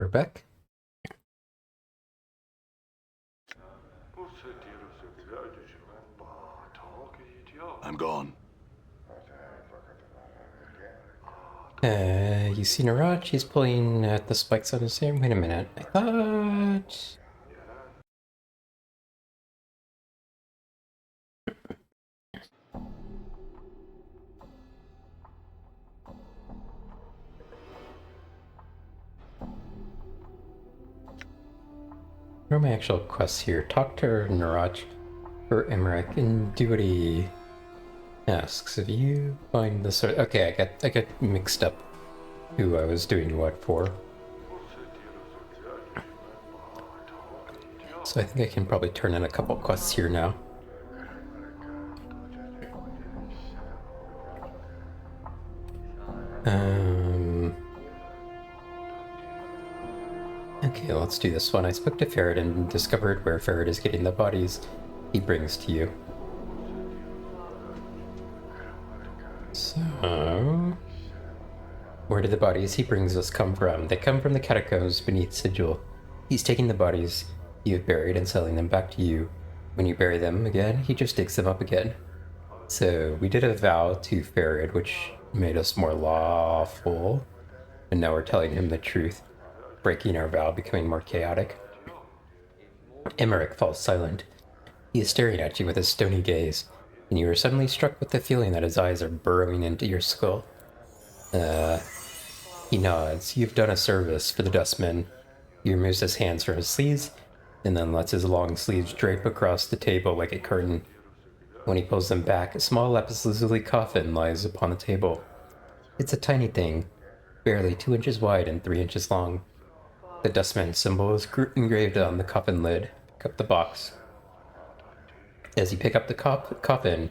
We're back. I'm gone. You see Niraj? He's pulling at the spikes on his hair. Wait a minute. I thought... Where are my actual quests here? Talk to Niraj or Emmerich and do what he asks. If you find the sort... Okay, I got mixed up who I was doing what for. So I think I can probably turn in a couple quests here now. Okay, let's do this one. I spoke to Ferret and discovered where Ferret is getting the bodies he brings to you. So... where do the bodies he brings us come from? They come from the catacombs beneath Sigil. He's taking the bodies you have buried and selling them back to you. When you bury them again, he just digs them up again. So we did a vow to Ferret, which made us more lawful, and now we're telling him the truth, breaking our vow, becoming more chaotic. Emmerich falls silent. He is staring at you with a stony gaze, and you are suddenly struck with the feeling that his eyes are burrowing into your skull. He nods. You've done a service for the dustman. He removes his hands from his sleeves, and then lets his long sleeves drape across the table like a curtain. When he pulls them back, a small lapis lazuli coffin lies upon the table. It's a tiny thing, barely 2 inches wide and 3 inches long. The dustman symbol is engraved on the coffin lid. Pick up the box. As you pick up the coffin,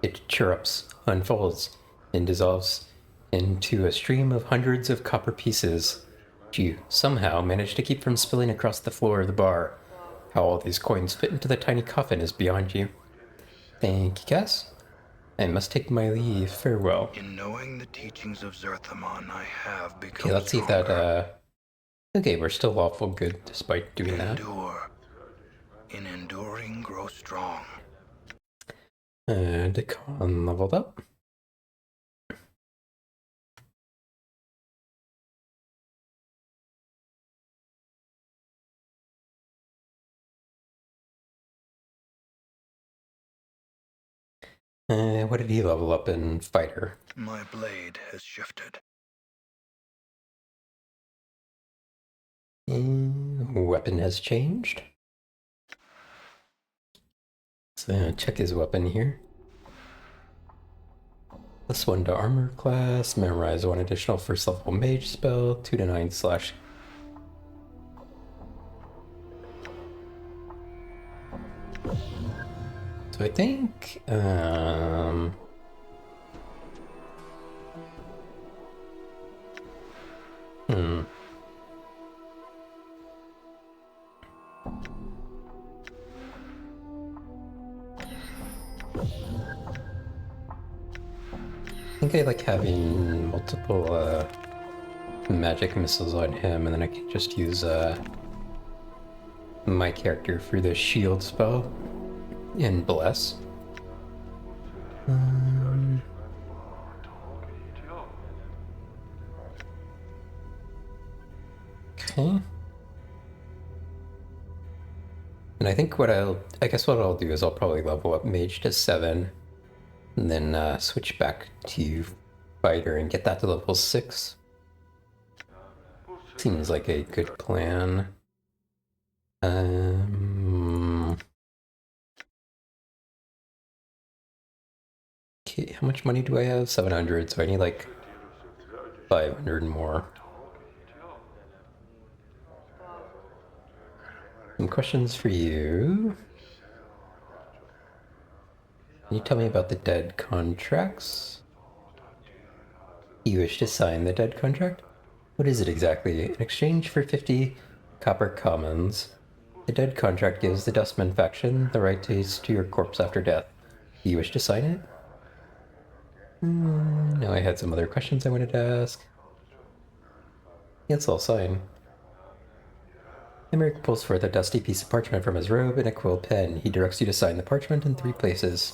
it chirrups, unfolds, and dissolves into a stream of hundreds of copper pieces, which you somehow manage to keep from spilling across the floor of the bar. How all these coins fit into the tiny coffin is beyond you. Thank you, Cass. I must take my leave. Farewell. In knowing the teachings of Zerthamon, I have become Okay, let's see if that, okay, we're still lawful good despite doing that. Endure. In enduring, grow strong. Decon leveled up. What did he level up in Fighter? My blade has shifted. Weapon has changed. So check his weapon here. +1 to armor class, memorize 1 additional first level mage spell, 2 to 9 slash. So I think, I think I like having multiple magic missiles on him, and then I can just use my character for the shield spell and bless. Okay. And I think I guess what I'll do is I'll probably level up mage to 7, and then switch back to fighter and get that to level 6. Seems like a good plan. Okay, how much money do I have? 700, so I need like 500 more. Some questions for you. Can you tell me about the dead contracts? You wish to sign the dead contract? What is it exactly? In exchange for 50 copper commons, the dead contract gives the Dustman faction the right to your corpse after death. Do you wish to sign it? No, I had some other questions I wanted to ask. Yes, I'll sign. Emmerich pulls forth a dusty piece of parchment from his robe and a quill pen. He directs you to sign the parchment in 3 places.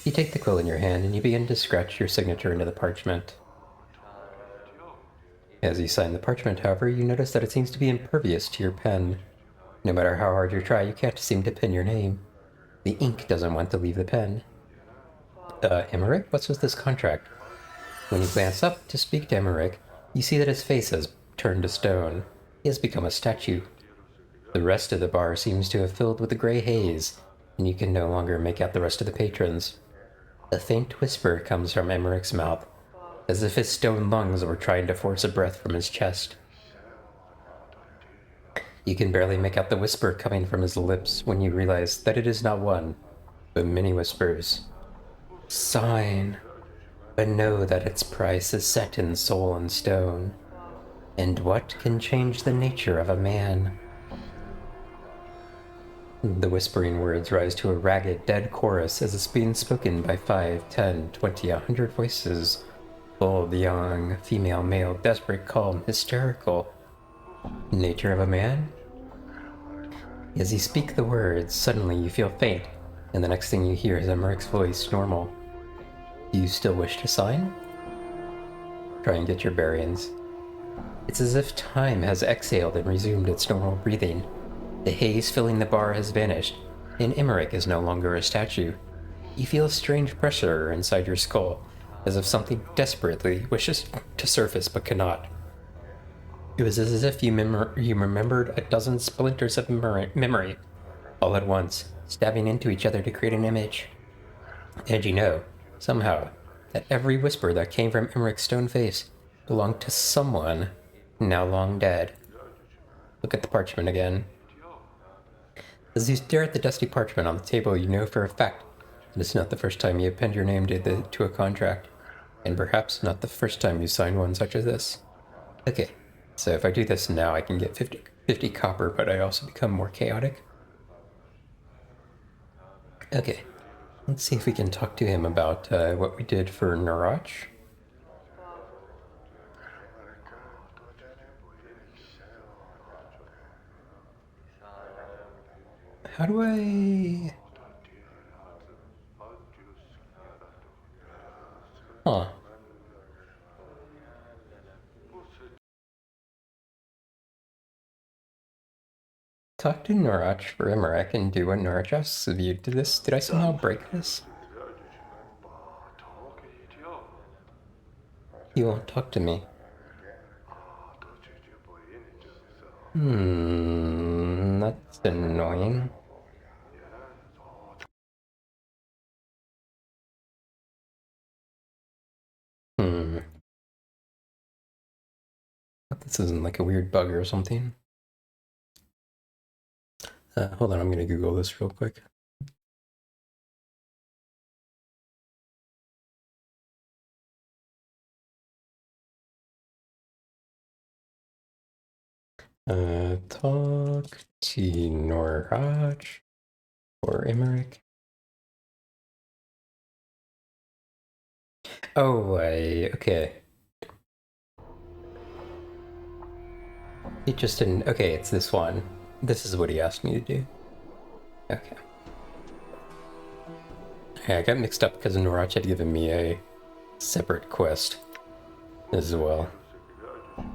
You take the quill in your hand and you begin to scratch your signature into the parchment. As you sign the parchment, however, you notice that it seems to be impervious to your pen. No matter how hard you try, you can't seem to pen your name. The ink doesn't want to leave the pen. Emmerich, what's with this contract? When you glance up to speak to Emmerich, you see that his face has turned to stone. He has become a statue. The rest of the bar seems to have filled with a gray haze, and you can no longer make out the rest of the patrons. A faint whisper comes from Emmerich's mouth, as if his stone lungs were trying to force a breath from his chest. You can barely make out the whisper coming from his lips when you realize that it is not one, but many whispers. Sign, but know that its price is set in soul and stone. And what can change the nature of a man? The whispering words rise to a ragged, dead chorus as it's being spoken by 5, 10, 20, 100 voices. Old, young, female, male, desperate, calm, hysterical. Nature of a man? As you speak the words, suddenly you feel faint, and the next thing you hear is Emmerich's voice, normal. Do you still wish to sign? Try and get your bearings. It's as if time has exhaled and resumed its normal breathing. The haze filling the bar has vanished, and Emmerich is no longer a statue. You feel a strange pressure inside your skull, as if something desperately wishes to surface but cannot. It was as if you remembered a dozen splinters of memory, all at once, stabbing into each other to create an image. And you know, somehow, that every whisper that came from Emmerich's stone face belonged to someone now long dead. Look at the parchment again. As you stare at the dusty parchment on the table, you know for a fact that it's not the first time you have penned your name to a contract, and perhaps not the first time you signed one such as this. Okay, so if I do this now, I can get 50 copper, but I also become more chaotic. Okay, let's see if we can talk to him about what we did for Narach. How do I... Huh. Talk to Narach for Emmerich and do what Narach asks of you. Did I somehow break this? He won't talk to me. That's annoying. This isn't like a weird bug or something. Hold on, I'm gonna Google this real quick. Talk to Norach or Emmerich. Oh, okay. It just didn't. Okay, it's this one. This is what he asked me to do. Okay. Yeah, I got mixed up because Norach had given me a separate quest as well.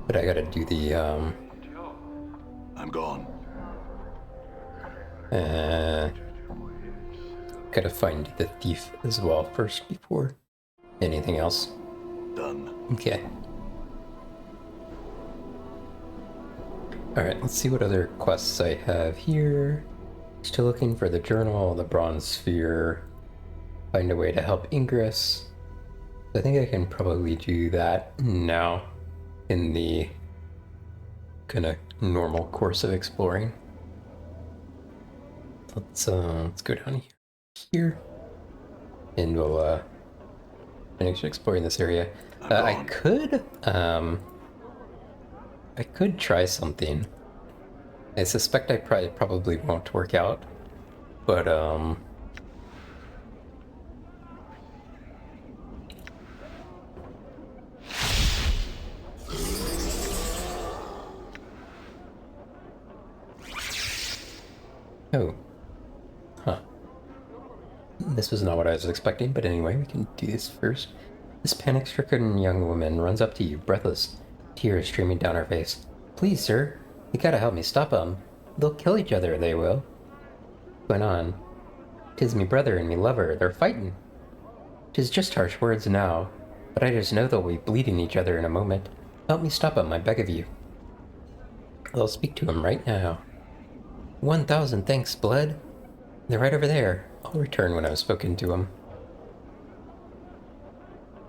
But I gotta do the, I'm gone. Gotta find the thief as well first before anything else. Done. Okay. Alright, let's see what other quests I have here. Still looking for the journal, the bronze sphere. Find a way to help Ingress. I think I can probably do that now in the kind of normal course of exploring. Let's go down here. And we'll finish exploring this area. I could try something. I suspect I probably won't work out, but Oh. Huh. This was not what I was expecting, but anyway, we can do this first. This panic-stricken young woman runs up to you, breathless, tears streaming down her face. Please, sir, you gotta help me stop 'em. They'll kill each other, they will. What's going on? 'Tis me brother and me lover, they're fightin'. 'Tis just harsh words now, but I just know they'll be bleeding each other in a moment. Help me stop 'em, I beg of you. I'll speak to him right now. 1,000 thanks, blood. They're right over there. I'll return when I've spoken to him.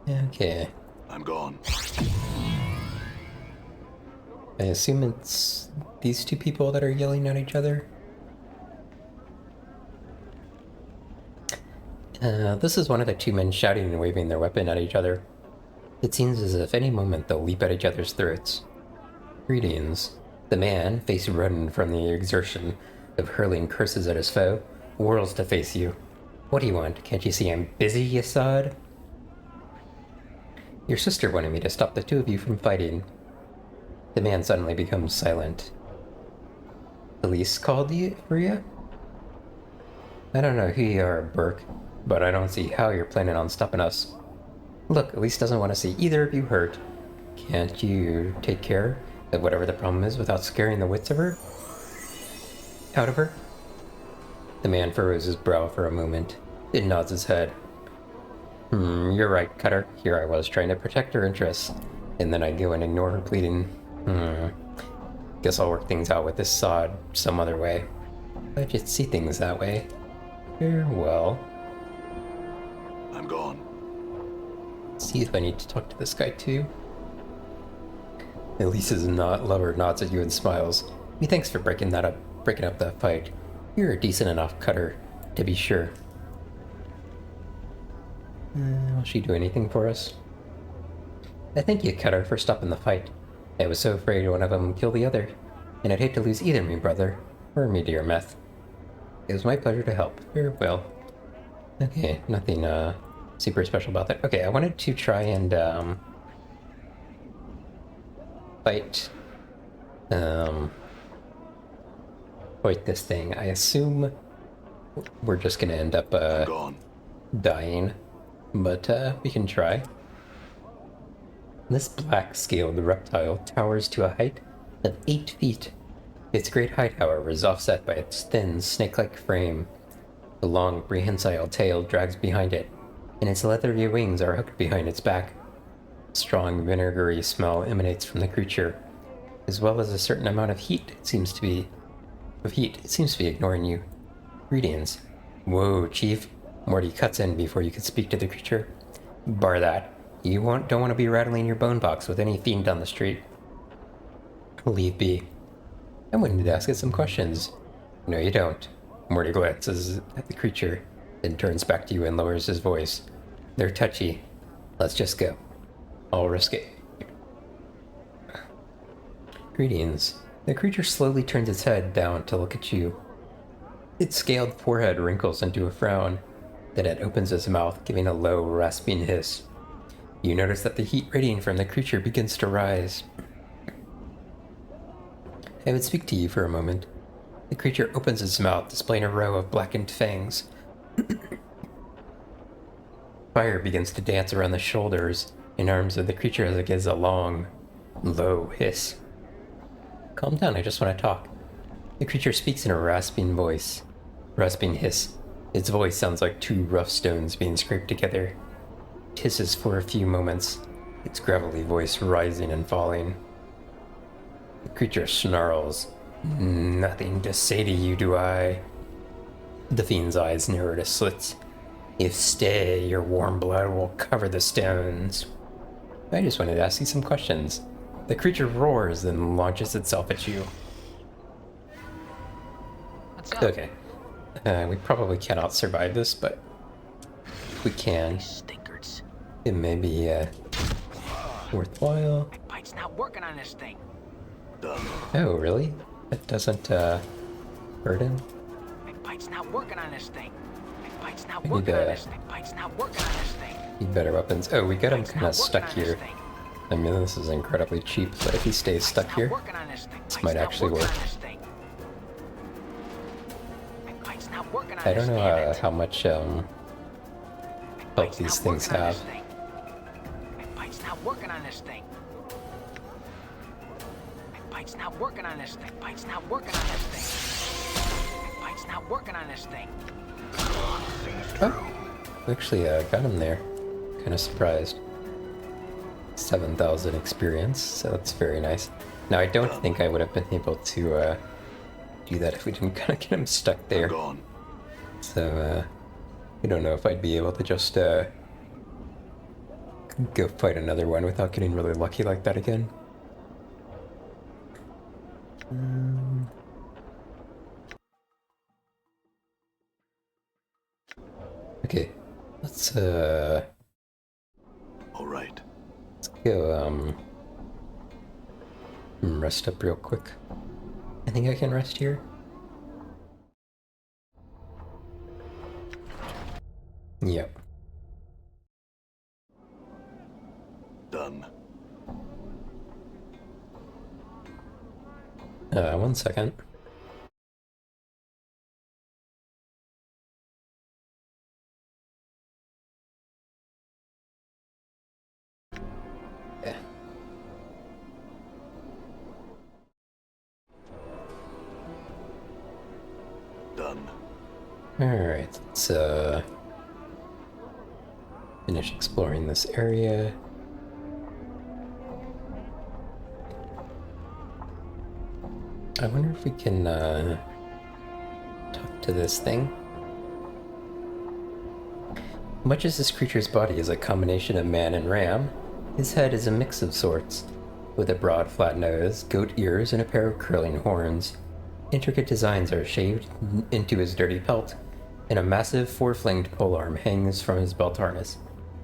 Okay. I'm gone. I assume it's these two people that are yelling at each other. This is one of the two men shouting and waving their weapon at each other. It seems as if any moment they'll leap at each other's throats. Greetings. The man, face reddened from the exertion of hurling curses at his foe, whirls to face you. What do you want? Can't you see I'm busy, you sod? Your sister wanted me to stop the two of you from fighting. The man suddenly becomes silent. Police called you for you? I don't know who you are, Burke, but I don't see how you're planning on stopping us. Look, Elise doesn't want to see either of you hurt. Can't you take care of whatever the problem is without scaring the wits of her? Out of her? The man furrows his brow for a moment, then nods his head. You're right, Cutter. Here I was trying to protect her interests, and then I go and ignore her pleading. Guess I'll work things out with this sod some other way. I just see things that way. Farewell. I'm gone. See if I need to talk to this guy too. Elise's lover nods at you and smiles. Thanks for breaking up that fight. You're a decent enough Cutter, to be sure. Will she do anything for us? I thank you, Cutter, for stopping the fight. I was so afraid one of them would kill the other, and I'd hate to lose either me brother, or me dear Meth. It was my pleasure to help. Farewell. Okay, nothing super special about that. Okay, I wanted to try and fight this thing. I assume we're just gonna end up I'm gone. dying, but we can try. This black-scaled reptile towers to a height of 8 feet. Its great height, however, is offset by its thin, snake-like frame. The long, prehensile tail drags behind it, and its leathery wings are hooked behind its back. A strong, vinegary smell emanates from the creature, as well as a certain amount of heat. It seems to be ignoring you. Greetings. Whoa, Chief. Morty cuts in before you can speak to the creature. Bar that. You don't want to be rattling your bone box with any fiend on the street. Leave be. I wanted to ask it some questions. No, you don't. Morty glances at the creature, then turns back to you and lowers his voice. They're touchy. Let's just go. I'll risk it. Greetings. The creature slowly turns its head down to look at you. Its scaled forehead wrinkles into a frown, then it opens its mouth, giving a low, rasping hiss. You notice that the heat radiating from the creature begins to rise. I would speak to you for a moment. The creature opens its mouth, displaying a row of blackened fangs. Fire begins to dance around the shoulders and arms of the creature as it gives a long, low hiss. Calm down, I just want to talk. The creature speaks in a rasping voice. Rasping hiss. Its voice sounds like two rough stones being scraped together. It hisses for a few moments, its gravelly voice rising and falling. The creature snarls. Nothing to say to you, do I? The fiend's eyes narrow to slits. If stay, your warm blood will cover the stones. I just wanted to ask you some questions. The creature roars and launches itself at you. What's up? Okay. We probably cannot survive this, but if we can, Stinkers. it may be worthwhile. My bite's not working on this thing. Done. Oh, really? That doesn't hurt him? My bite's not working on this thing. My bite's not We need working on to- this thing. My bite's not working on this thing. Need better weapons. Oh, we got him Bite's kind not of stuck working on here. this thing. I mean, this is incredibly cheap, but if he stays Bite's stuck not here, working on this thing. this Bite's might not actually working work. on this thing. not working on I this, don't know damn it. how much health Mike's these not things working on have. this thing. Mike's not working on this thing. Mike's not working on this thing. Mike's not working on this thing. Mike's not working on this thing. Oh, we actually got him there. Kind of surprised. 7,000 experience, so that's very nice. Now, I don't think I would have been able to do that if we didn't kind of get him stuck I'm there. gone. So, I don't know if I'd be able to just go fight another one without getting really lucky like that again. Okay, let's All right. go rest up real quick. I think I can rest here. Yep. Done. 1 second. Yeah. Done. Alright, let's finish exploring this area. I wonder if we can talk to this thing. Much as this creature's body is a combination of man and ram, his head is a mix of sorts, with a broad flat nose, goat ears, and a pair of curling horns. Intricate designs are shaved into his dirty pelt, and a massive four-flanged polearm hangs from his belt harness.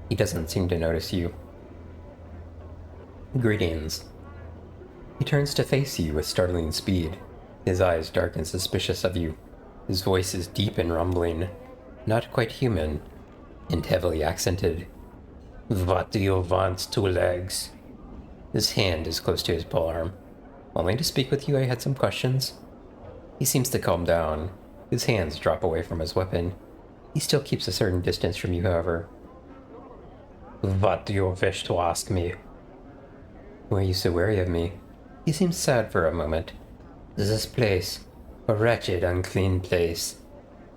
He doesn't seem to notice you. Greetings. He turns to face you with startling speed, his eyes dark and suspicious of you. His voice is deep and rumbling, not quite human, and heavily accented. What do you want, two legs? His hand is close to his polearm. Only to speak with you, I had some questions. He seems to calm down. His hands drop away from his weapon. He still keeps a certain distance from you, however. What do you wish to ask me? Why are you so wary of me? He seems sad for a moment. This place, a wretched, unclean place.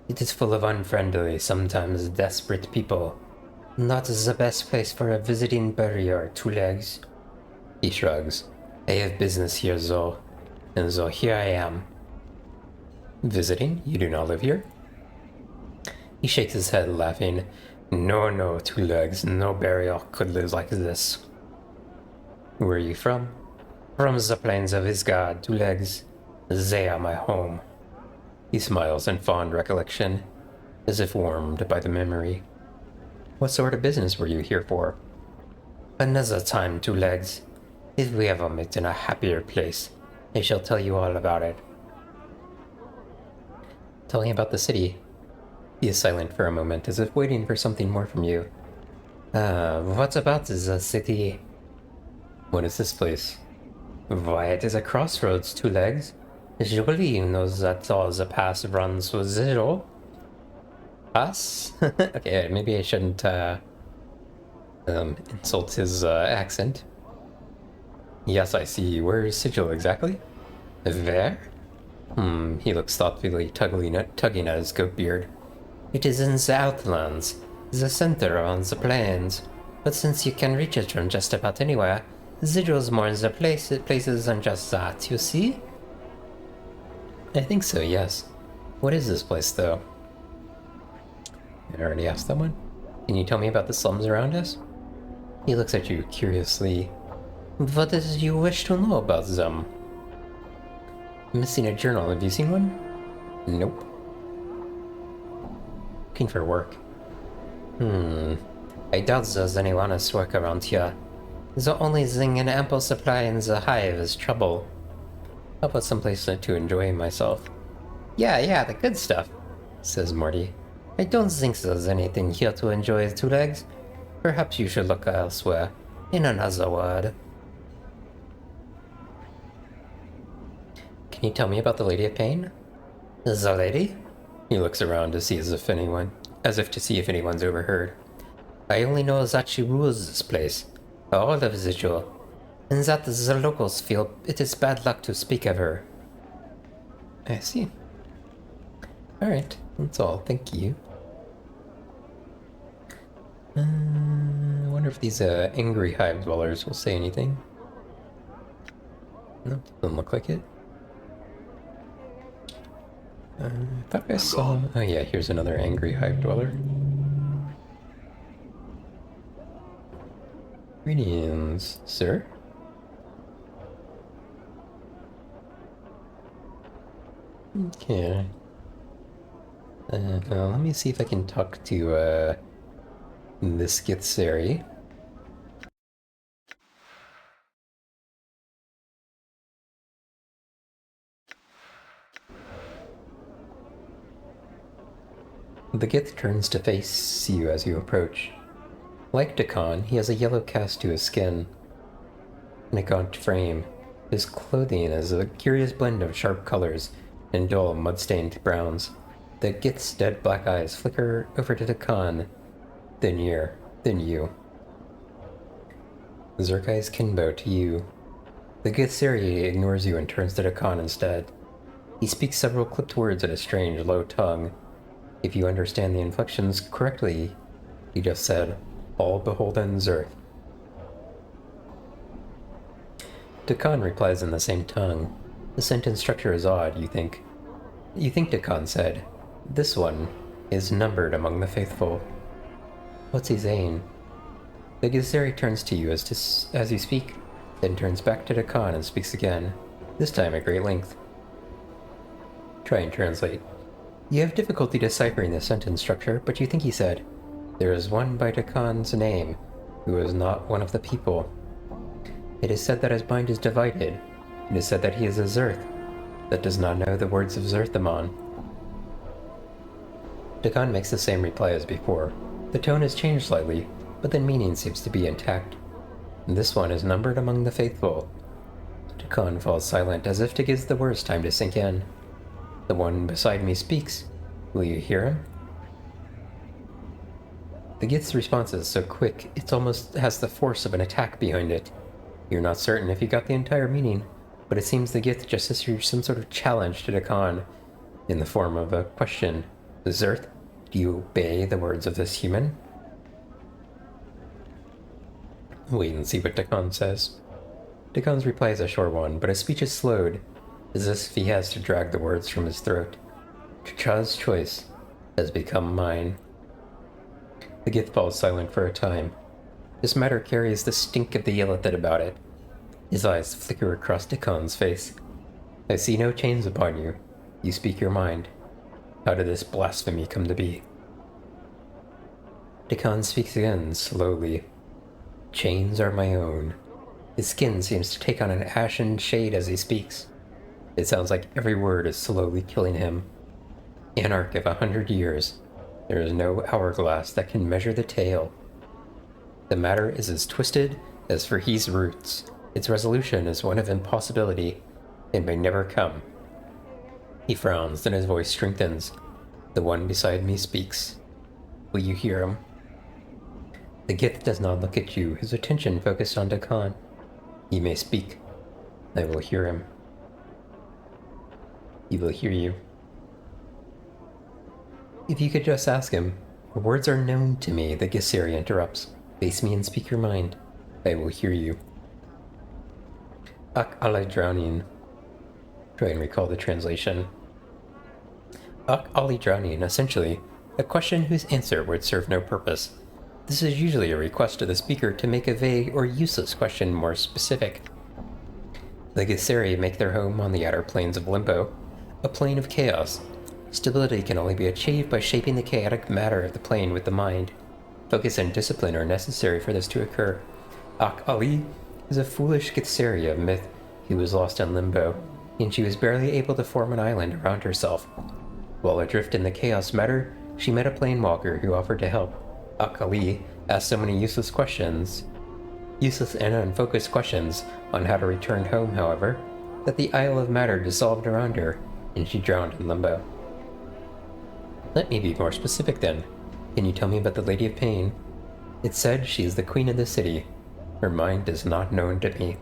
It is full of unfriendly, sometimes desperate people. Not the best place for a visiting burrier, two legs. He shrugs. I have business here, though. And so here I am. Visiting? You do not live here? He shakes his head, laughing. No, two legs. No burial could live like this. Where are you from? From the plains of his god, two legs. They are my home. He smiles in fond recollection, as if warmed by the memory. What sort of business were you here for? Another time, two legs. If we ever meet in a happier place, I shall tell you all about it. Tell me about the city. He is silent for a moment, as if waiting for something more from you. What about the city? What is this place? Why, it is a crossroads, two legs. Surely you know that all the path runs to zero. Pass? Okay, maybe I shouldn't insult his accent. Yes, I see. Where is Sigil exactly? There? He looks thoughtfully tugging at his goat beard. It is in the outlands, the center on the plains. But since you can reach it from just about anywhere, Sigil's more in the places than just that, you see? I think so, yes. What is this place, though? I already asked that one. Can you tell me about the slums around us? He looks at you curiously. What is you wish to know about them? I'm missing a journal. Have you seen one? Nope. Looking for work. I doubt there's any honest work around here. The only thing in ample supply in the hive is trouble. How about someplace to enjoy myself? Yeah, the good stuff, says Morty. I don't think there's anything here to enjoy, two legs. Perhaps you should look elsewhere. In another word. Can you tell me about the Lady of Pain? The lady? He looks around to see as if to see if anyone's overheard. I only know that she rules this place, all of the jewel, and that the locals feel it is bad luck to speak of her. I see. Alright, that's all. Thank you. I wonder if these angry hive dwellers will say anything. Nope, doesn't look like it. I thought I saw... Oh yeah, here's another angry hive dweller. Greetings, sir. Okay. Well, let me see if I can talk to, this Githsari. The Gith turns to face you as you approach. Like Dakan, he has a yellow cast to his skin and a gaunt frame. His clothing is a curious blend of sharp colors and dull, mud-stained browns. The Gith's dead black eyes flicker over to Dakan, then you. Zerkai's kinbow to you. The Githsari ignores you and turns to Dakan instead. He speaks several clipped words in a strange, low tongue. If you understand the inflections correctly, he just said, all beholden Zerth. Dakan replies in the same tongue. The sentence structure is odd, you think. You think Dakan said, this one is numbered among the faithful. What's he saying? The Githsari turns to you as you speak, then turns back to Dakan and speaks again, this time at great length. Try and translate. You have difficulty deciphering the sentence structure, but you think he said, there is one by Dakan's name who is not one of the people. It is said that his mind is divided. It is said that he is a Zerth that does not know the words of Zerthamon. Dakan makes the same reply as before. The tone has changed slightly, but the meaning seems to be intact. This one is numbered among the faithful. Dakan falls silent as if to give the words time to sink in. The one beside me speaks. Will you hear him? The Gith's response is so quick, it almost has the force of an attack behind it. You're not certain if you got the entire meaning, but it seems the Gith just issued some sort of challenge to Dakan, in the form of a question. Zerth, do you obey the words of this human? Wait and see what Dakan says. Dakan's reply is a short one, but his speech is slowed, as if he has to drag the words from his throat. T'Cha's choice has become mine. The Gith falls silent for a time. This matter carries the stink of the Illithid about it. His eyes flicker across Dakan's face. I see no chains upon you. You speak your mind. How did this blasphemy come to be? Dakan speaks again, slowly. Chains are my own. His skin seems to take on an ashen shade as he speaks. It sounds like every word is slowly killing him. Anarch of 100 years. There is no hourglass that can measure the tale. The matter is as twisted as for He's roots. Its resolution is one of impossibility. It may never come. He frowns, then his voice strengthens. The one beside me speaks. Will you hear him? The Gith does not look at you, his attention focused on Dakan. He may speak. I will hear him. He will hear you. If you could just ask him. Your words are known to me, the Githsari interrupts. Face me and speak your mind. I will hear you. Ak alai drowning. Try and recall the translation. Ak ali drowning, essentially, a question whose answer would serve no purpose. This is usually a request to the speaker to make a vague or useless question more specific. The Githsari make their home on the outer planes of Limbo, a plane of chaos. Stability can only be achieved by shaping the chaotic matter of the plane with the mind. Focus and discipline are necessary for this to occur. Ak Ali is a foolish Githsari of myth who was lost in Limbo, and she was barely able to form an island around herself. While adrift in the chaos matter, she met a planewalker who offered to help. Ak Ali asked so many useless and unfocused questions on how to return home, however, that the Isle of Matter dissolved around her, and she drowned in Limbo. Let me be more specific then. Can you tell me about the Lady of Pain? It said she is the queen of the city. Her mind is not known to me.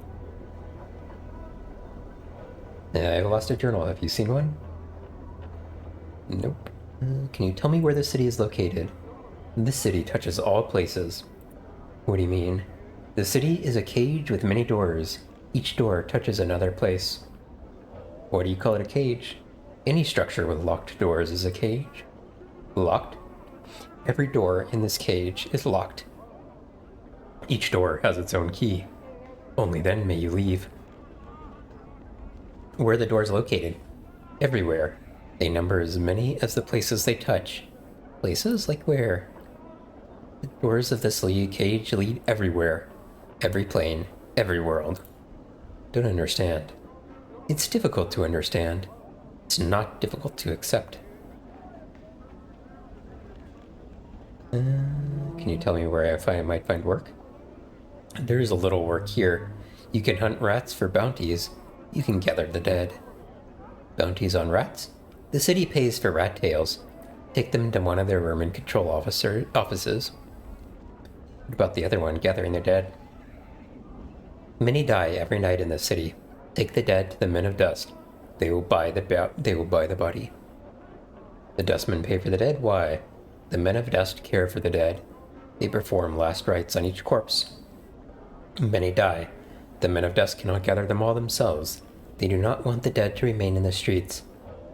I've lost a journal. Have you seen one? Nope. Can you tell me where the city is located? This city touches all places. What do you mean? The city is a cage with many doors. Each door touches another place. Why do you call it a cage? Any structure with locked doors is a cage. Locked? Every door in this cage is locked. Each door has its own key. Only then may you leave. Where are the doors located? Everywhere. They number as many as the places they touch. Places? Like where? The doors of this cage lead everywhere. Every plane. Every world. Don't understand. It's difficult to understand. It's not difficult to accept. Can you tell me where I might find work? There is a little work here. You can hunt rats for bounties. You can gather the dead. Bounties on rats? The city pays for rat tails. Take them to one of their vermin control offices. What about the other one, gathering the dead? Many die every night in the city. Take the dead to the men of dust. They will buy the body. The dustmen pay for the dead? Why? The men of dust care for the dead. They perform last rites on each corpse. Many die. The men of dust cannot gather them all themselves. They do not want the dead to remain in the streets.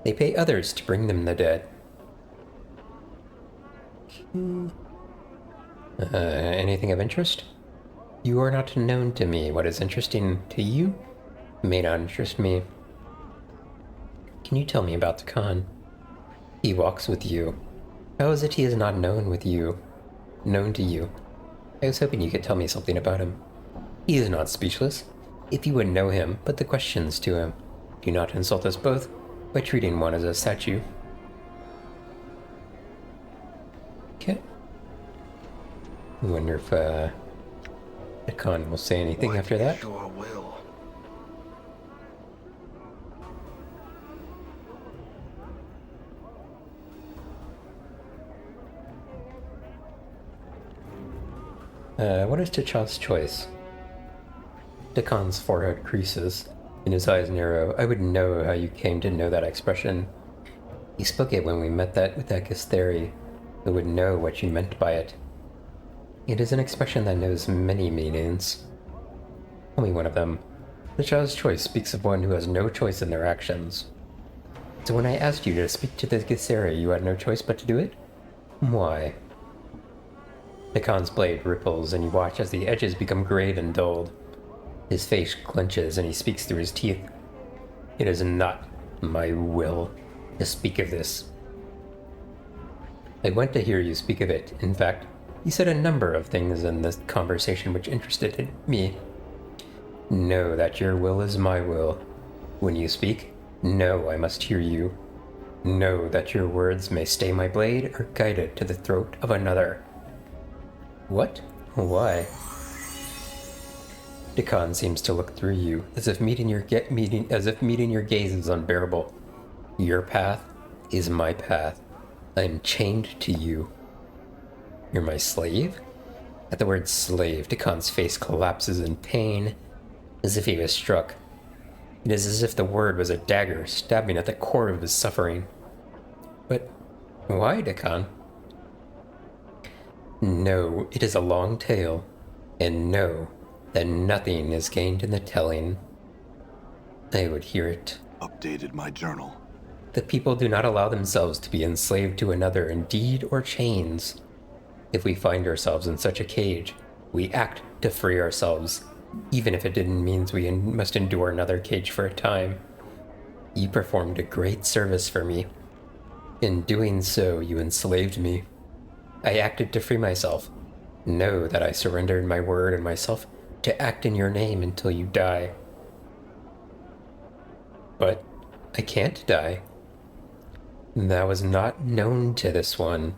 They pay others to bring them the dead. Anything of interest? You are not known to me. What is interesting to you may not interest me. Can you tell me about the Khan? He walks with you. How is it he is not known to you? I was hoping you could tell me something about him. He is not speechless. If you would know him, put the questions to him. Do not insult us both by treating one as a statue. Okay. I wonder if the Khan will say anything What after that. is your will? What is T'Chall's choice? Dakan's forehead creases, and his eyes narrow. I would know how you came to know that expression. You spoke it when we met with that Githeri. I would know what you meant by it. It is an expression that knows many meanings. Tell me one of them. T'Chall's choice speaks of one who has no choice in their actions. So when I asked you to speak to the Githeri, you had no choice but to do it? Why? Dakan's blade ripples, and you watch as the edges become grayed and dulled. His face clenches, and he speaks through his teeth. It is not my will to speak of this. I went to hear you speak of it. In fact, you said a number of things in this conversation which interested me. Know that your will is my will. When you speak, know I must hear you. Know that your words may stay my blade or guide it to the throat of another. What? Why? Dakan seems to look through you, as if meeting your gaze is unbearable. Your path is my path. I am chained to you. You're my slave? At the word slave, Dakan's face collapses in pain, as if he was struck. It is as if the word was a dagger stabbing at the core of his suffering. But why, Dakan? Know it is a long tale, and know that nothing is gained in the telling. I would hear it. Updated my journal. The people do not allow themselves to be enslaved to another in deed or chains. If we find ourselves in such a cage, we act to free ourselves, even if it didn't mean we must endure another cage for a time. You performed a great service for me. In doing so, you enslaved me. I acted to free myself. Know that I surrendered my word and myself to act in your name until you die. But I can't die. That was not known to this one.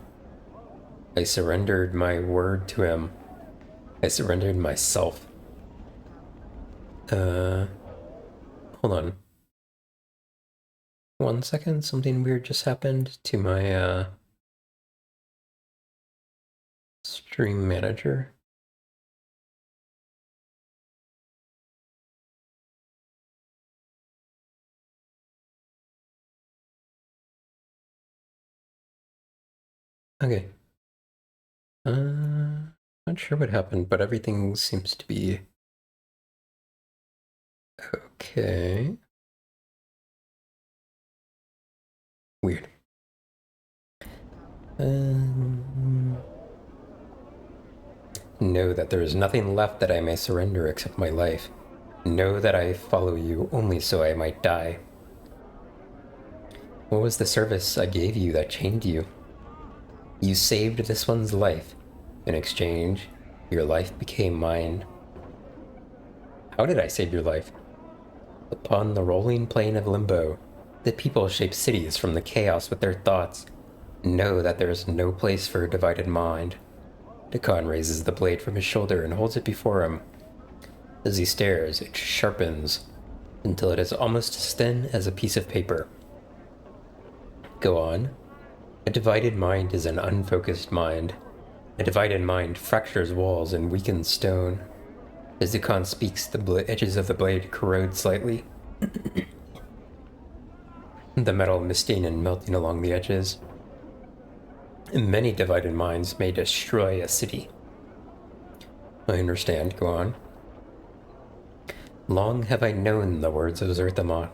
I surrendered my word to him. I surrendered myself. Hold on. 1 second, something weird just happened to my, Dream Manager. Okay. Not sure what happened, but everything seems to be okay. Weird. Know that there is nothing left that I may surrender except my life. Know that I follow you only so I might die. What was the service I gave you that chained you? You saved this one's life. In exchange, your life became mine. How did I save your life? Upon the rolling plain of limbo, the people shape cities from the chaos with their thoughts. Know that there is no place for a divided mind. Dakan raises the blade from his shoulder and holds it before him. As he stares, it sharpens until it is almost as thin as a piece of paper. Go on. A divided mind is an unfocused mind. A divided mind fractures walls and weakens stone. As Dakan speaks, the edges of the blade corrode slightly. The metal misting and melting along the edges. Many divided minds may destroy a city. I understand, go on. Long have I known the words of Zerthamon.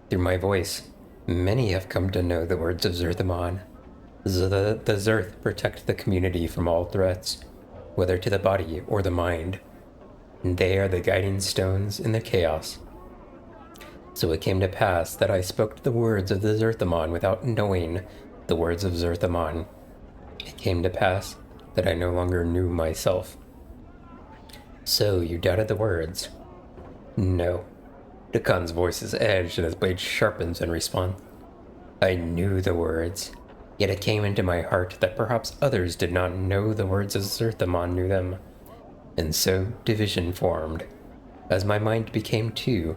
Through my voice, many have come to know the words of Zerthamon. The Zerth protect the community from all threats, whether to the body or the mind. They are the guiding stones in the chaos. So it came to pass that I spoke the words of the Zerthamon without knowing the words of Zerthamon. It came to pass that I no longer knew myself. So you doubted the words? No. Dakan's voice is edged and his blade sharpens in response. I knew the words, yet it came into my heart that perhaps others did not know the words as Zerthamon knew them. And so division formed. As my mind became two,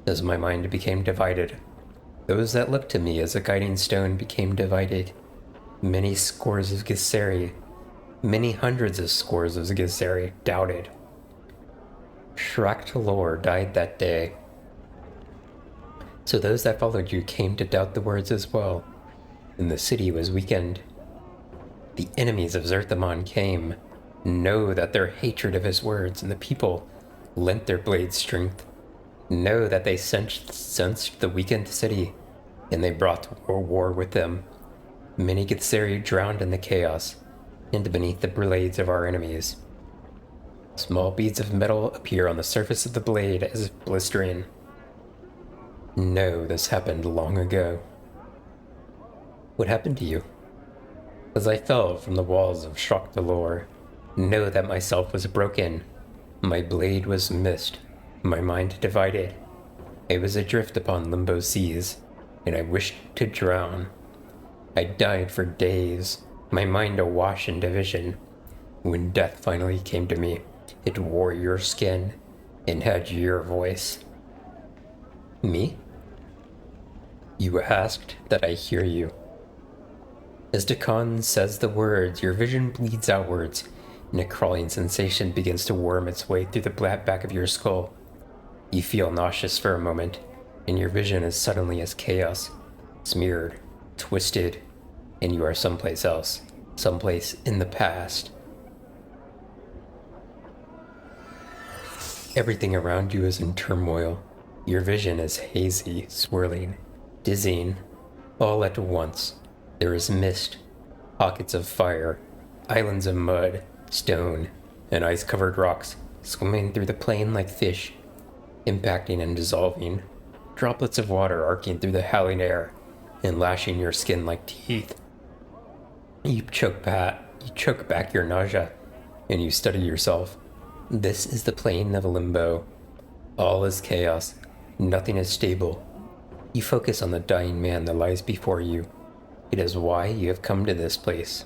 as my mind became divided, those that looked to me as a guiding stone became divided. Many scores of Githzeri, many hundreds of scores of Githzeri doubted. Shract lore died that day. So those that followed you came to doubt the words as well, and the city was weakened. The enemies of Zerthamon came. Know that their hatred of his words and the people lent their blades strength. Know that they sensed the weakened city, and they brought war with them. Many Githzeri drowned in the chaos, and beneath the blades of our enemies. Small beads of metal appear on the surface of the blade as if blistering. No, this happened long ago. What happened to you? As I fell from the walls of Shract lore, know that myself was broken. My blade was missed, my mind divided. I was adrift upon limbo seas, and I wished to drown. I died for days, my mind awash in division. When death finally came to me, it wore your skin and had your voice. Me? You asked that I hear you. As Dakan says the words, your vision bleeds outwards, and a crawling sensation begins to worm its way through the back of your skull. You feel nauseous for a moment, and your vision is suddenly as chaos, smeared, twisted, and you are someplace else, someplace in the past. Everything around you is in turmoil. Your vision is hazy, swirling, dizzying, all at once. There is mist, pockets of fire, islands of mud, stone, and ice-covered rocks swimming through the plain like fish, impacting and dissolving, droplets of water arcing through the howling air and lashing your skin like teeth. You choke back your nausea, and you study yourself. This is the plane of limbo. All is chaos. Nothing is stable. You focus on the dying man that lies before you. It is why you have come to this place.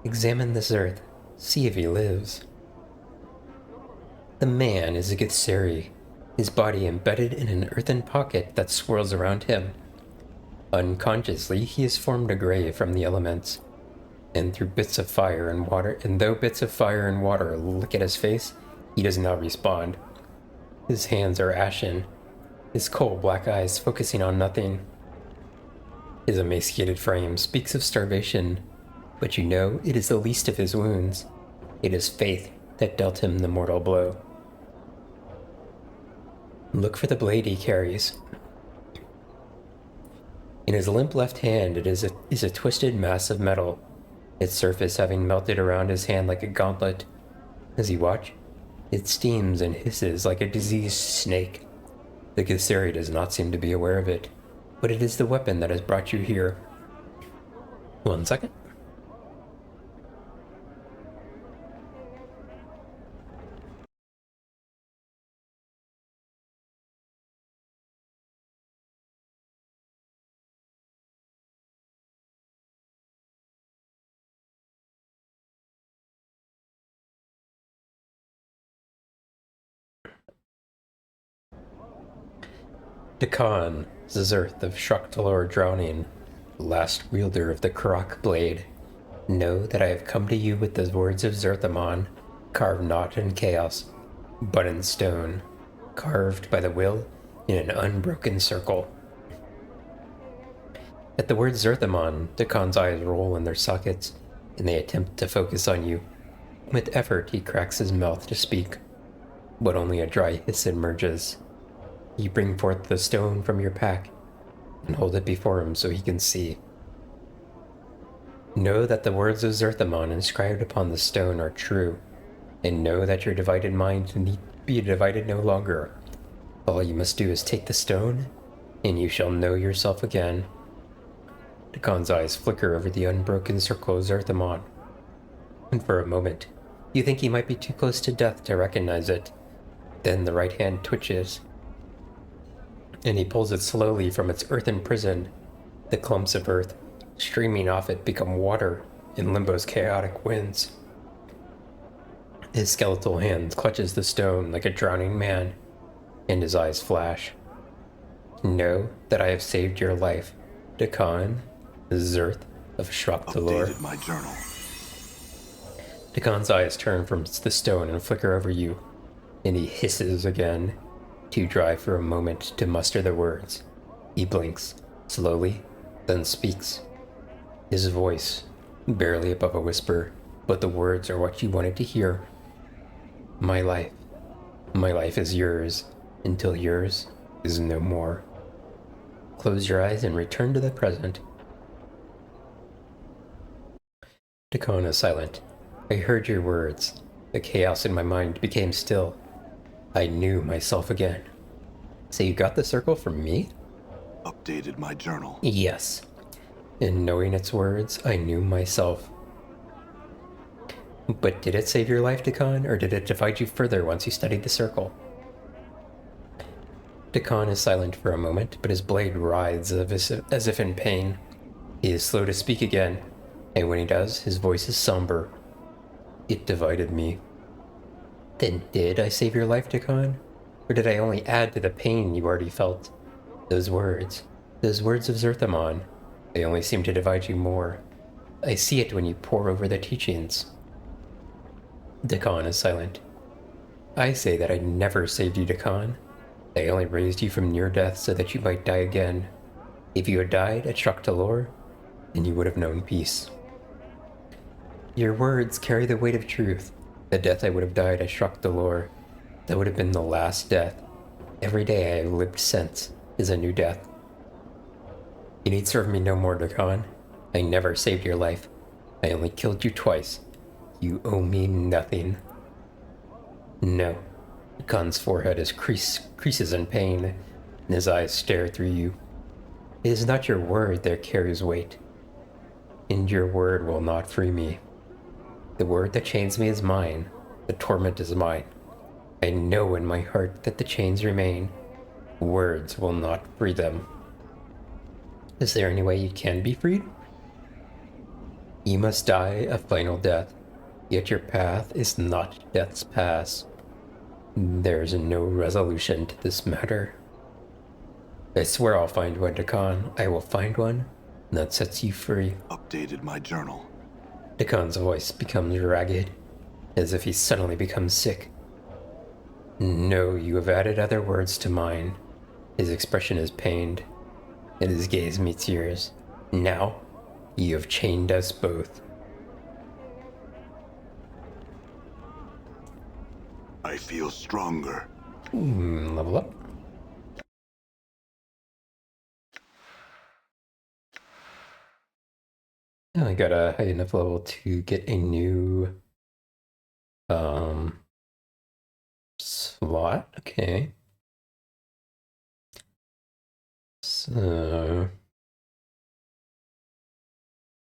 Examine this earth. See if he lives. The man is a Githzeri, his body embedded in an earthen pocket that swirls around him. Unconsciously, he has formed a grave from the elements. and through bits of fire and water, and though bits of fire and water lick at his face, he does not respond. His hands are ashen, his cold black eyes focusing on nothing. His emaciated frame speaks of starvation, but you know it is the least of his wounds. It is faith that dealt him the mortal blow. Look for the blade he carries. In his limp left hand, it is a twisted mass of metal, its surface having melted around his hand like a gauntlet. As you watch, it steams and hisses like a diseased snake. The Githseri does not seem to be aware of it, but it is the weapon that has brought you here. 1 second. Dakan, Zerth of Shraktalor drowning, last wielder of the Karak blade, know that I have come to you with the words of Zerthamon, carved not in chaos, but in stone, carved by the will in an unbroken circle. At the word Zerthamon, Dakan's eyes roll in their sockets, and they attempt to focus on you. With effort, he cracks his mouth to speak, but only a dry hiss emerges. You bring forth the stone from your pack and hold it before him so he can see. Know that the words of Zerthamon inscribed upon the stone are true, and know that your divided mind need be divided no longer. All you must do is take the stone, and you shall know yourself again. Dakan's eyes flicker over the unbroken circle of Zerthamon, and for a moment, you think he might be too close to death to recognize it. Then the right hand twitches, and he pulls it slowly from its earthen prison. The clumps of earth streaming off it become water in Limbo's chaotic winds. His skeletal hand clutches the stone like a drowning man, and his eyes flash. Know that I have saved your life, Dakan, Zerth of Shraktalor. Updated my journal. Dakan's eyes turn from the stone and flicker over you, and he hisses again, too dry for a moment to muster the words. He blinks, slowly, then speaks. His voice, barely above a whisper, but the words are what you wanted to hear. My life is yours, until yours is no more. Close your eyes and return to the present. Dakan is silent. I heard your words. The chaos in my mind became still. I knew myself again. So you got the circle from me? Updated my journal. Yes. In knowing its words, I knew myself. But did it save your life, Dakan, or did it divide you further once you studied the circle? Dakan is silent for a moment, but his blade writhes as if in pain. He is slow to speak again, and when he does, his voice is somber. It divided me. Then did I save your life, Dakan? Or did I only add to the pain you already felt? Those words of Zerthamon, they only seem to divide you more. I see it when you pore over the teachings. Dakan is silent. I say that I never saved you, Dakan. I only raised you from near death so that you might die again. If you had died at Shraktalor, then you would have known peace. Your words carry the weight of truth. The death I would have died at Shraktalor, that would have been the last death. Every day I have lived since is a new death. You need serve me no more, Dakan. I never saved your life. I only killed you twice. You owe me nothing. No. Dakan's forehead is creases in pain, and his eyes stare through you. It is not your word that carries weight, and your word will not free me. The word that chains me is mine. The torment is mine. I know in my heart that the chains remain. Words will not free them. Is there any way you can be freed? You must die a final death, yet your path is not death's pass. There is no resolution to this matter. I swear I'll find one, Dakan. I will find one that sets you free. Updated my journal. Dakon's voice becomes ragged, as if he suddenly becomes sick. No, you have added other words to mine. His expression is pained, and his gaze meets yours. Now, you have chained us both. I feel stronger. Level up. I got a high enough level to get a new slot. Okay. So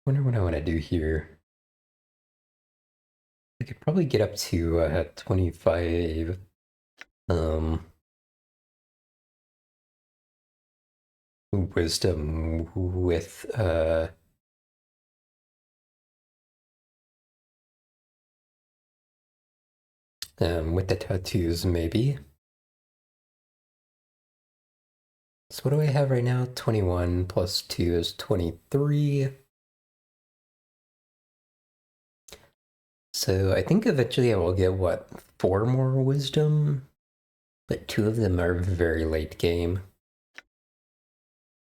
wonder what I want to do here. I could probably get up to 25 wisdom with with the tattoos, maybe. So what do I have right now? 21 plus 2 is 23. So I think eventually I will get, what, 4 more wisdom? But 2 of them are very late game.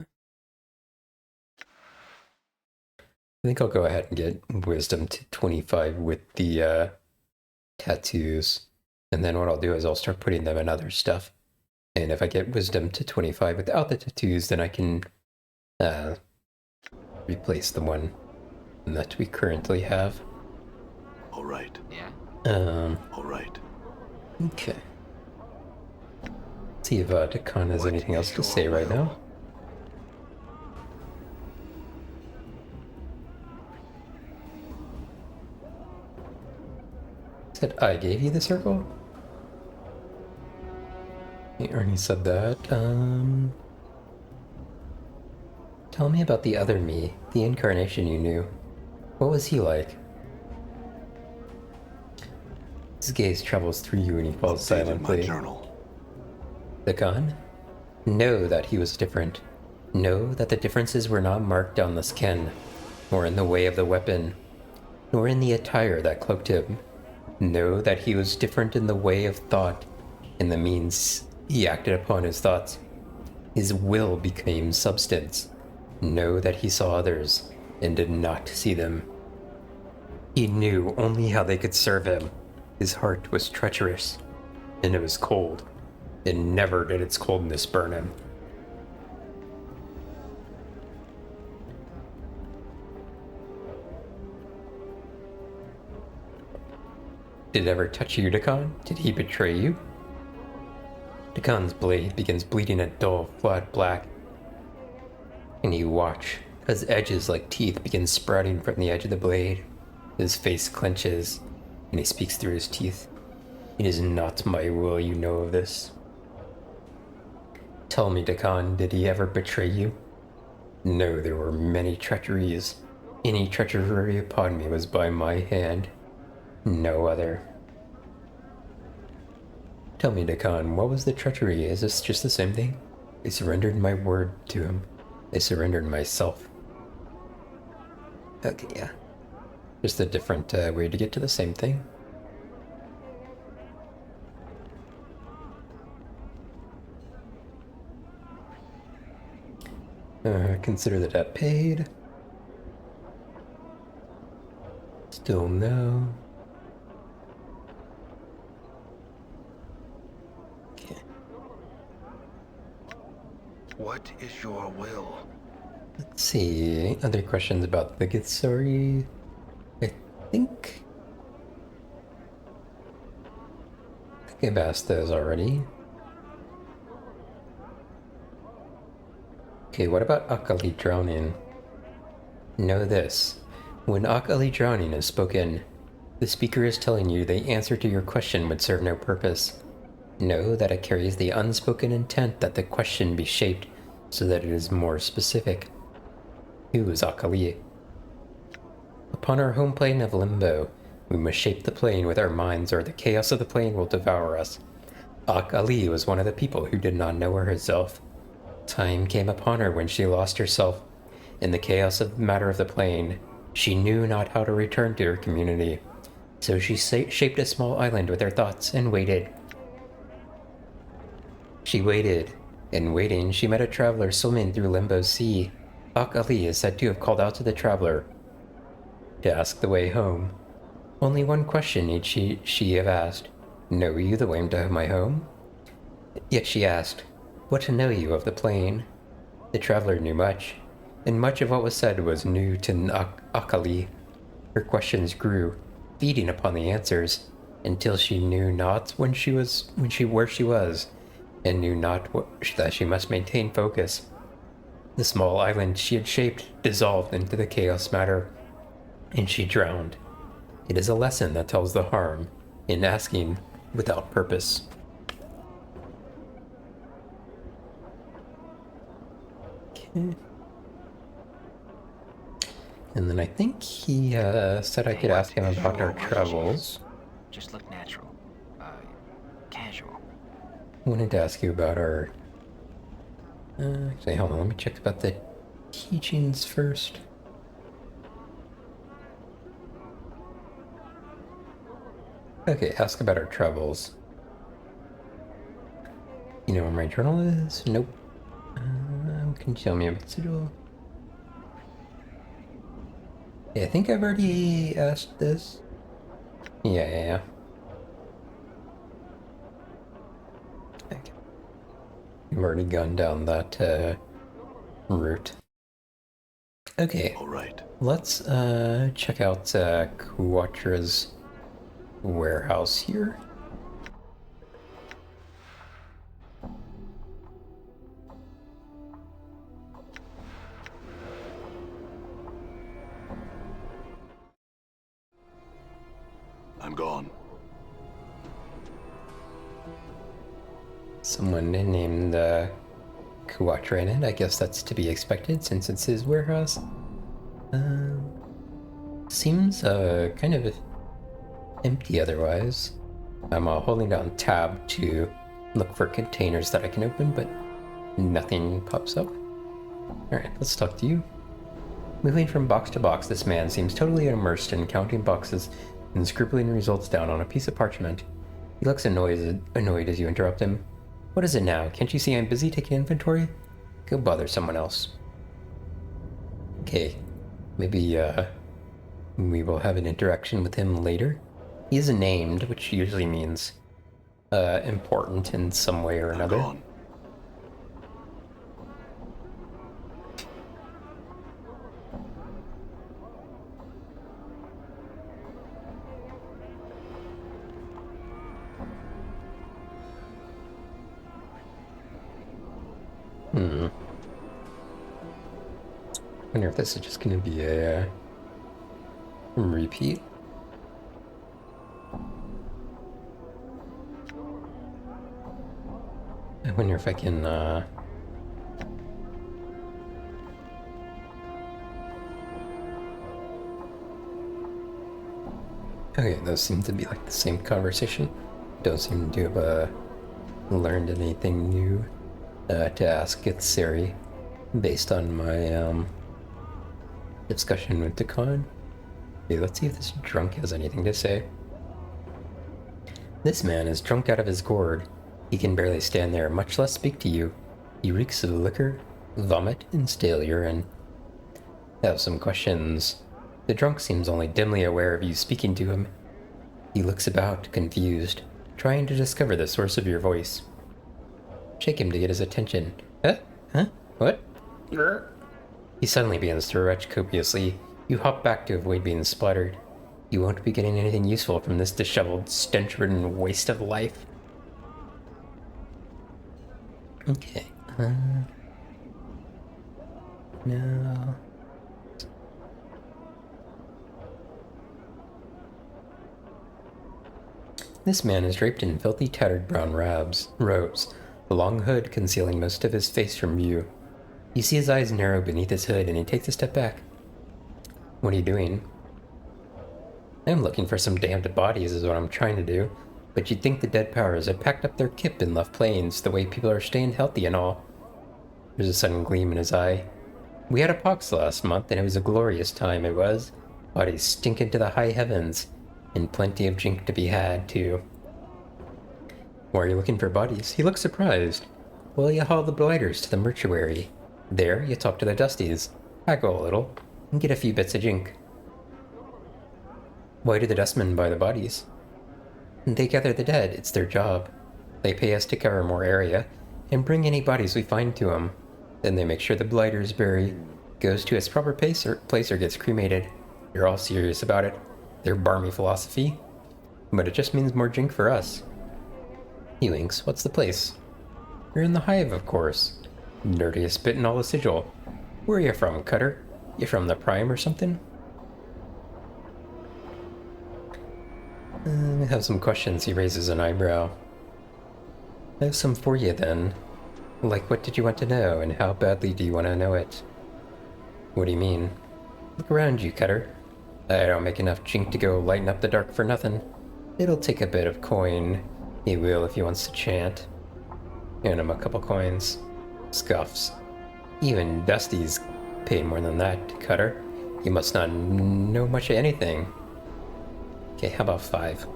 I think I'll go ahead and get wisdom to 25 with the tattoos. And then what I'll do is I'll start putting them in other stuff. And if I get wisdom to 25 without the tattoos, then I can replace the one that we currently have. All right. Yeah. All right. Okay. See if Dakan has anything else to say right now. Said I gave you the circle? Ernie said that. Tell me about the other me, the incarnation you knew. What was he like? His gaze travels through you and he falls Updated silently. my journal. Dakan? Know that he was different. Know that the differences were not marked on the skin, nor in the way of the weapon, nor in the attire that cloaked him. Know that he was different in the way of thought, in the means he acted upon his thoughts. His will became substance. Know that he saw others and did not see them. He knew only how they could serve him. His heart was treacherous, and it was cold, and never did its coldness burn him. Did it ever touch you, Dakan? Did he betray you? Dakan's blade begins bleeding a dull, flat black, and you watch as edges like teeth begin sprouting from the edge of the blade. His face clenches, and he speaks through his teeth. It is not my will you know of this. Tell me, Dakan, did he ever betray you? No, there were many treacheries. Any treachery upon me was by my hand. No other. Tell me, Dakan, what was the treachery? Is this just the same thing? I surrendered my word to him. I surrendered myself. Okay, yeah. Just a different way to get to the same thing. Consider the debt paid. Still no. Okay. What is your will? Let's see. Other questions about the Githsari? I think I've asked those already. Okay, what about Akali drowning? Know this. When Akali drowning is spoken, the speaker is telling you the answer to your question would serve no purpose. Know that it carries the unspoken intent that the question be shaped so that it is more specific. Who is Akali? Upon our home plane of Limbo, we must shape the plane with our minds or the chaos of the plane will devour us. Akali was one of the people who did not know herself. Time came upon her when she lost herself in the chaos of matter of the plane. She knew not how to return to her community, so she shaped a small island with her thoughts and waited. She waited, and waiting, she met a traveler swimming through Limbo's sea. Ak Ali is said to have called out to the traveler to ask the way home. Only one question need she have asked. Know you the way to my home? Yet she asked, what know you of the plane? The traveler knew much, and much of what was said was new to Akali. Her questions grew, feeding upon the answers, until she knew not where she was, and knew not that she must maintain focus. The small island she had shaped dissolved into the chaos matter, and she drowned. It is a lesson that tells the harm in asking without purpose. Okay. And then I think he said I could ask him about our travels. Just look natural. Casual. I wanted to ask you about our... actually, hold on, let me check about the teachings first. Okay, ask about our travels. You know where my journal is? Nope. Can you tell me about schedule? Yeah, I think I've already asked this. Yeah. Okay. We've already gone down that route. Okay. All right. Let's check out Quattra's warehouse here. I'm gone. Someone named Quattra in it. I guess that's to be expected since it's his warehouse. Seems kind of empty otherwise. I'm holding down tab to look for containers that I can open, but nothing pops up. Alright, let's talk to you. Moving from box to box, this man seems totally immersed in counting boxes and scribbling results down on a piece of parchment. He looks annoyed as you interrupt him. What is it now? Can't you see I'm busy taking inventory? Go bother someone else. Okay, maybe we will have an interaction with him later. He is named, which usually means important in some way or another. I'm gone. I wonder if this is just going to be a repeat. I wonder if I can okay, those seem to be like the same conversation. Don't seem to have learned anything new to ask Githseri based on my discussion with Dakan. Okay, let's see if this drunk has anything to say. This man is drunk out of his gourd. He can barely stand there, much less speak to you. He reeks of liquor, vomit, and stale urine. I have some questions. The drunk seems only dimly aware of you speaking to him. He looks about, confused, trying to discover the source of your voice. Shake him to get his attention. Huh? What? He suddenly begins to retch copiously. You hop back to avoid being splattered. You won't be getting anything useful from this disheveled, stench-ridden waste of life. Okay. No. This man is draped in filthy, tattered brown robes, a long hood concealing most of his face from view. You see his eyes narrow beneath his hood, and he takes a step back. What are you doing? I'm looking for some damned bodies is what I'm trying to do, but you'd think the dead powers had packed up their kip and left planes the way people are staying healthy and all. There's a sudden gleam in his eye. We had a pox last month, and it was a glorious time, it was. Bodies stink into the high heavens, and plenty of jink to be had, too. Why are you looking for bodies? He looks surprised. Well, you haul the blighters to the mortuary. There, you talk to the dusties, haggle a little, and get a few bits of jink. Why do the dustmen buy the bodies? They gather the dead, it's their job. They pay us to cover more area, and bring any bodies we find to them. Then they make sure the blighter's buried, goes to its proper place or gets cremated. They're all serious about it. Their barmy philosophy. But it just means more jink for us. He winks. What's the place? You're in the Hive, of course. Nerdiest bit in all the sigil. Where are you from, Cutter? You from the Prime or something? I have some questions. He raises an eyebrow. I have some for you, then. Like, what did you want to know, and how badly do you want to know it? What do you mean? Look around you, Cutter. I don't make enough jink to go lighten up the dark for nothing. It'll take a bit of coin. He will if he wants to chant. Hand him a couple coins. Scuffs. Even Dusty's paid more than that, Cutter. You must not know much of anything. Okay, how about 5?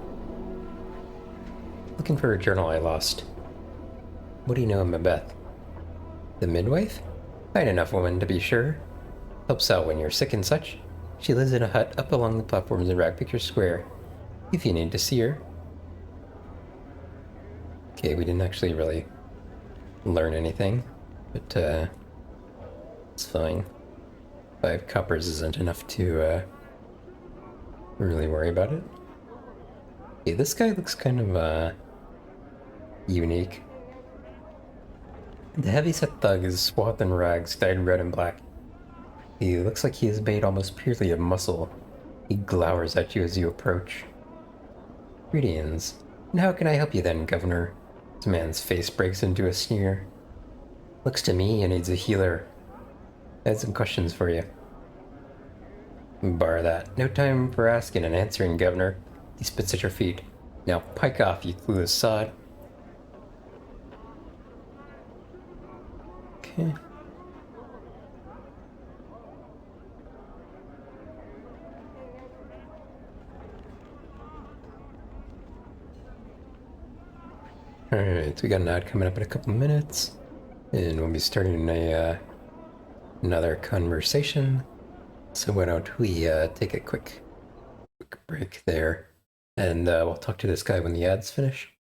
Looking for a journal I lost. What do you know of Macbeth? The midwife? Fine enough woman, to be sure. Helps out when you're sick and such. She lives in a hut up along the platforms in Ragpicture Square. If you need to see her. Okay, we didn't actually really learn anything, but it's fine. 5 coppers isn't enough to really worry about it. Okay, this guy looks kind of unique. The heavyset thug is swathed in rags dyed red and black. He looks like he is made almost purely of muscle. He glowers at you as you approach. Greetings. And how can I help you then, Governor? This man's face breaks into a sneer. Looks to me he needs a healer. I had some questions for you. Bar that. No time for asking and answering, Governor. He spits at your feet. Now pike off, you clueless sod. Okay. Alright, so we got an ad coming up in a couple minutes, and we'll be starting another conversation. So why don't we take a quick break there, and we'll talk to this guy when the ads finish.